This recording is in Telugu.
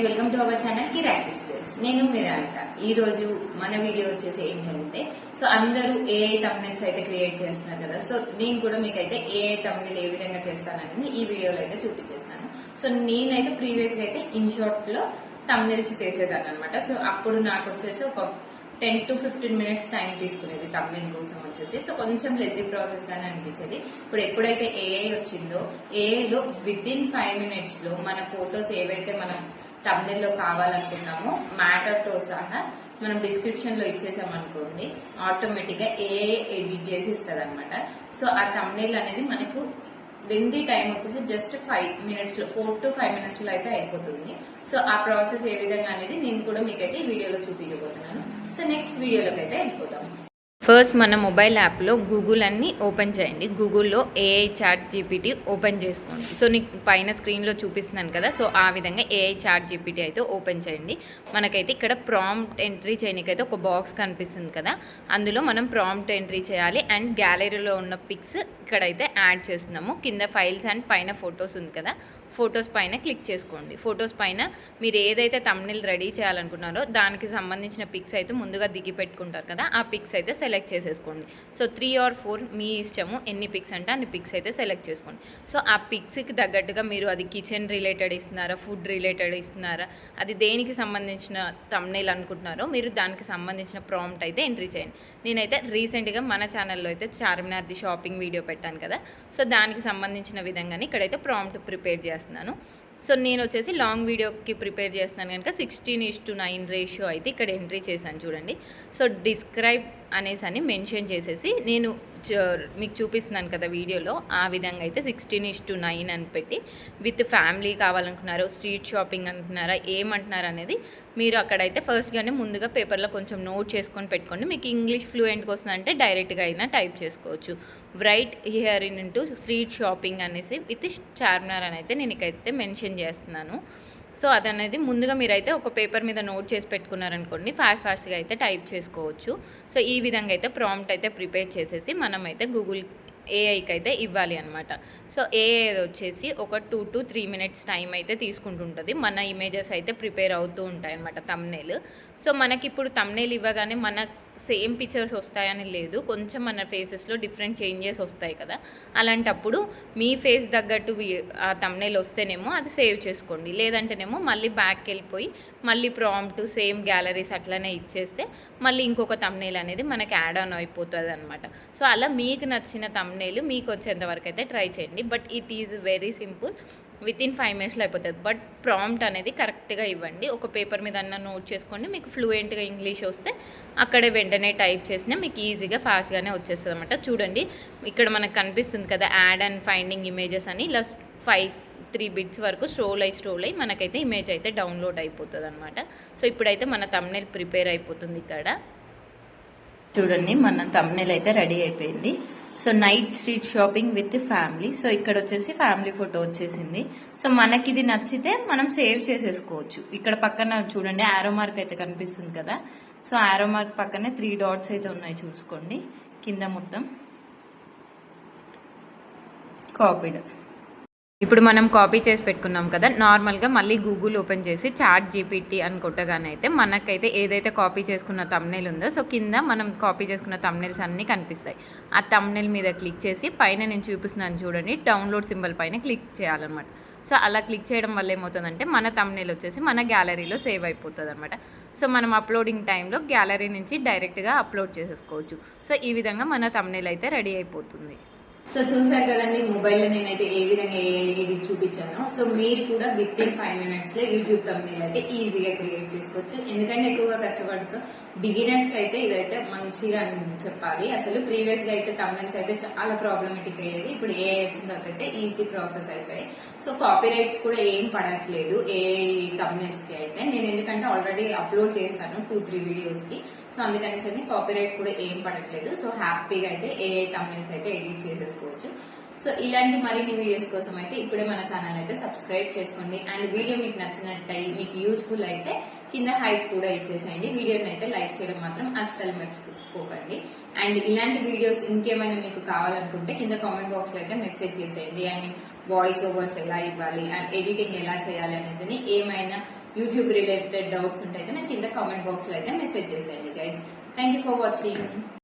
Welcome to our channel Kiraak sisters. నేను మీరానిక. ఈ రోజు మన వీడియో వచ్చేసి ఏంటంటే, సో అందరూ ఏఐ థంబ్నెయిల్స్ అయితే క్రియేట్ చేస్తున్నారు కదా. సో నేను కూడా మీకైతే ఏఐ థంబ్నెయిల్ ఏ విధంగా చేస్తానని ఈ వీడియోలో అయితే చూపించేస్తాను. సో నేనైతే ప్రీవియస్ గా అయితే ఇన్షార్ట్ లో థంబ్నెయిల్స్ చేసేదాన్ని అనమాట. సో అప్పుడు నాకు వచ్చేసి ఒక 10 to 15 minutes టైం తీసుకునేది థంబ్నెయిల్ కోసం వచ్చేసి. సో కొంచెం లెంతీ ప్రాసెస్ గానే అనిపించేది. ఇప్పుడు ఎప్పుడైతే ఏఐ వచ్చిందో, ఏఐలో విత్ ఇన్ 5 minutes లో మన ఫొటోస్ ఏవైతే మనం థంబ్నెయిల్ లో కావాలనుకున్నామో మ్యాటర్ తో సహా మనం డిస్క్రిప్షన్ లో ఇచ్చేసామనుకోండి, ఆటోమేటిక్ గా ఏఐ ఎడిట్ చేసి ఇస్తుంది అనమాట. సో ఆ థంబ్నెయిల్ అనేది మనకు లెంతీ టైం వచ్చేసి జస్ట్ 5 minutes లో 4 to 5 minutes లో అయితే అయిపోతుంది. సో ఆ ప్రాసెస్ ఏ విధంగా అనేది నేను కూడా మీకైతే ఈ వీడియోలో చూపించబోతున్నాను. సో నెక్స్ట్ వీడియోలోకి అయితే వెళ్ళిపోతాం. ఫస్ట్ మన మొబైల్ యాప్లో గూగుల్ అన్ని ఓపెన్ చేయండి. గూగుల్లో ఏఐ చాట్ జీపీటీ ఓపెన్ చేసుకోండి. సో నీకు పైన స్క్రీన్లో చూపిస్తున్నాను కదా, సో ఆ విధంగా ఏఐ చాట్ జీపీటీ అయితే ఓపెన్ చేయండి. మనకైతే ఇక్కడ ప్రాంప్ట్ ఎంట్రీ చేయడానికైతే ఒక బాక్స్ కనిపిస్తుంది కదా, అందులో మనం ప్రాంప్ట్ ఎంట్రీ చేయాలి. అండ్ గ్యాలరీలో ఉన్న పిక్స్ ఇక్కడైతే యాడ్ చేస్తున్నాము. కింద ఫైల్స్ అండ్ పైన ఫొటోస్ ఉంది కదా, ఫొటోస్ పైన క్లిక్ చేసుకోండి. ఫొటోస్ పైన మీరు ఏదైతే థంబ్నెయిల్ రెడీ చేయాలనుకున్నారో దానికి సంబంధించిన పిక్స్ అయితే ముందుగా దిగి పెట్టుకుంటారు కదా, ఆ పిక్స్ అయితే సెలెక్ట్ చేసేసుకోండి. సో 3 or 4 మీ ఇష్టము, ఎన్ని పిక్స్ అంటే అన్ని పిక్స్ అయితే సెలెక్ట్ చేసుకోండి. సో ఆ పిక్స్కి తగ్గట్టుగా మీరు అది కిచెన్ రిలేటెడ్ ఇస్తున్నారా, ఫుడ్ రిలేటెడ్ ఇస్తున్నారా, అది దేనికి సంబంధించిన థంబ్నెయిల్ అనుకుంటున్నారో మీరు దానికి సంబంధించిన ప్రాంప్ట్ అయితే ఎంట్రీ చేయండి. నేనైతే రీసెంట్గా మన ఛానల్లో అయితే చార్మినార్ది షాపింగ్ వీడియో పెట్టాను కదా, సో దానికి సంబంధించిన విధంగానే ఇక్కడైతే ప్రాంప్ట్ ప్రిపేర్ చేస్తున్నాను. సో నేను వచ్చేసి లాంగ్ వీడియోకి ప్రిపేర్ చేస్తున్నాను కనుక 16:9 రేషియో అయితే ఇక్కడ ఎంట్రీ చేశాను చూడండి. సో డిస్క్రైబ్ అనేసి అని మెన్షన్ చేసేసి నేను మీకు చూపిస్తున్నాను కదా వీడియోలో, ఆ విధంగా అయితే 16:9 అని పెట్టి విత్ ఫ్యామిలీ కావాలనుకున్నారో, స్ట్రీట్ షాపింగ్ అంటున్నారా, ఏమంటున్నారు అనేది మీరు అక్కడైతే ఫస్ట్గానే ముందుగా పేపర్లో కొంచెం నోట్ చేసుకొని పెట్టుకోండి. మీకు ఇంగ్లీష్ ఫ్లూయెంట్గా వస్తుందంటే డైరెక్ట్గా అయినా టైప్ చేసుకోవచ్చు. Right here in into street shopping అనేసి విత్ చార్మినార్ అని అయితే నేను ఇకైతే మెన్షన్ చేస్తున్నాను. సో అదనేది ముందుగా మీరైతే ఒక పేపర్ మీద నోట్ చేసి పెట్టుకున్నారనుకోండి, ఫాస్ట్గా అయితే టైప్ చేసుకోవచ్చు. సో ఈ విధంగా అయితే ప్రాంప్ట్ అయితే ప్రిపేర్ చేసేసి మనమైతే గూగుల్ ఏఐకి అయితే ఇవ్వాలి అనమాట. సో ఏఐ వచ్చేసి ఒక 2 to 3 minutes టైం అయితే తీసుకుంటుంటుంది. మన ఇమేజెస్ అయితే ప్రిపేర్ అవుతూ ఉంటాయి అనమాట థంబ్నెయిల్. సో మనకి ఇప్పుడు థంబ్నెయిల్ ఇవ్వగానే మన సేమ్ పిక్చర్స్ వస్తాయని లేదు, కొంచెం మన ఫేసెస్లో డిఫరెంట్ చేంజెస్ వస్తాయి కదా. అలాంటప్పుడు మీ ఫేస్ తగ్గట్టు ఆ థంబ్నెయిల్ వస్తేనేమో అది సేవ్ చేసుకోండి, లేదంటేనేమో మళ్ళీ బ్యాక్కి వెళ్ళిపోయి మళ్ళీ ప్రాంప్ట్ సేమ్ గ్యాలరీస్ అట్లనే ఇచ్చేస్తే మళ్ళీ ఇంకొక థంబ్నెయిల్ అనేది మనకి యాడ్ ఆన్ అయిపోతుంది అనమాట. సో అలా మీకు నచ్చిన థంబ్నెయిల్ మీకు వచ్చేంత వరకు అయితే ట్రై చేయండి. But it is very simple, with in 5 minutesలో అయిపోతుంది. బట్ ప్రాంప్ట్ అనేది కరెక్ట్గా ఇవ్వండి. ఒక పేపర్ మీద అన్న నోట్ చేసుకోండి. మీకు ఫ్లూయెంట్గా ఇంగ్లీష్ వస్తే అక్కడే వెంటనే టైప్ చేసినా మీకు ఈజీగా ఫాస్ట్గానే వచ్చేస్తుంది అనమాట. చూడండి ఇక్కడ మనకు కనిపిస్తుంది కదా, యాడ్ అండ్ ఫైండింగ్ ఇమేజెస్ అని, ఇలా 3 bits వరకు స్ట్రోల్ అయ్యి మనకైతే ఇమేజ్ అయితే డౌన్లోడ్ అయిపోతుంది అనమాట. సో ఇప్పుడైతే మన థంబ్నెయిల్ ప్రిపేర్ అయిపోతుంది. ఇక్కడ చూడండి మన థంబ్నెయిల్ అయితే రెడీ అయిపోయింది. So night street shopping with family. So ఇక్కడ వచ్చేసి ఫ్యామిలీ ఫోటో వచ్చేసింది. సో మనకి ఇది నచ్చితే మనం సేవ్ చేసేసుకోవచ్చు. ఇక్కడ పక్కన చూడండి యారో మార్క్ అయితే కనిపిస్తుంది కదా, సో యారో మార్క్ పక్కనే 3 dots అయితే ఉన్నాయి చూసుకోండి కింద మొత్తం. కాపీడ్. ఇప్పుడు మనం కాపీ చేసి పెట్టుకున్నాం కదా, నార్మల్గా మళ్ళీ గూగుల్ ఓపెన్ చేసి చాట్ జీపీటీ అని కొట్టగానే అయితే మనకైతే ఏదైతే కాపీ చేసుకున్న థంబ్నెయిల్ ఉందో, సో కింద మనం కాపీ చేసుకున్న థంబ్నెయిల్స్ అన్నీ కనిపిస్తాయి. ఆ థంబ్నెయిల్ మీద క్లిక్ చేసి పైన నేను చూపిస్తున్నాను చూడండి, డౌన్లోడ్ సింబల్ పైన క్లిక్ చేయాలన్నమాట. సో అలా క్లిక్ చేయడం వల్ల ఏమవుతుందంటే మన థంబ్నెయిల్ వచ్చేసి మన గ్యాలరీలో సేవ్ అయిపోతుంది అనమాట. సో మనం అప్లోడింగ్ టైంలో గ్యాలరీ నుంచి డైరెక్ట్గా అప్లోడ్ చేసేసుకోవచ్చు. సో ఈ విధంగా మన థంబ్నెయిల్ అయితే రెడీ అయిపోతుంది. సో చూసారు కదండి మొబైల్లో నేనైతే ఏ విధంగా ఎడిట్ చూపించాను. సో మీరు కూడా విత్ ఇన్ 5 minutesలో యూట్యూబ్ థంబ్నెయిల్ అయితే ఈజీగా క్రియేట్ చేసుకోవచ్చు. ఎందుకంటే ఎక్కువగా కష్టపడుతూ బిగినర్స్కి అయితే ఇదైతే మంచిగా చెప్పాలి. అసలు ప్రీవియస్గా అయితే థంబ్నెయిల్స్ అయితే చాలా ప్రాబ్లమేటిక్ అయ్యేది. ఇప్పుడు ఏ వచ్చిన తర్వాత అయితే ఈజీ ప్రాసెస్ అయిపోయాయి. సో కాపీ రైట్స్ కూడా ఏం పడట్లేదు ఏ థంబ్నెయిల్స్కి అయితే. నేను ఎందుకంటే ఆల్రెడీ అప్లోడ్ చేశాను 2-3 వీడియోస్కి. సో అందుకనేసి కాపీరైట్ కూడా ఏం పడట్లేదు. సో హ్యాపీగా అయితే ఏఐ థంబ్నెయిల్స్ అయితే ఎడిట్ చేసేసుకోవచ్చు. సో ఇలాంటి మరిన్ని వీడియోస్ కోసం అయితే ఇప్పుడే మన ఛానల్ అయితే సబ్స్క్రైబ్ చేసుకోండి. అండ్ వీడియో మీకు నచ్చినట్టయి మీకు యూజ్ఫుల్ అయితే కింద హైప్ కూడా ఇచ్చేసేయండి. వీడియోని అయితే లైక్ చేయడం మాత్రం అస్సలు మర్చిపోకండి. అండ్ ఇలాంటి వీడియోస్ ఇంకేమైనా మీకు కావాలనుకుంటే కింద కామెంట్ బాక్స్లో అయితే మెసేజ్ చేసేయండి. అండ్ వాయిస్ ఓవర్స్ ఎలా ఇవ్వాలి అండ్ ఎడిటింగ్ ఎలా చేయాలి అనేది ఏమైనా యూట్యూబ్ రిలేటెడ్ డౌట్స్ ఉంటే అయితే నాకు కింద కామెంట్ బాక్స్ లో అయితే మెసేజ్ చేసేయండి guys. Thank you for watching.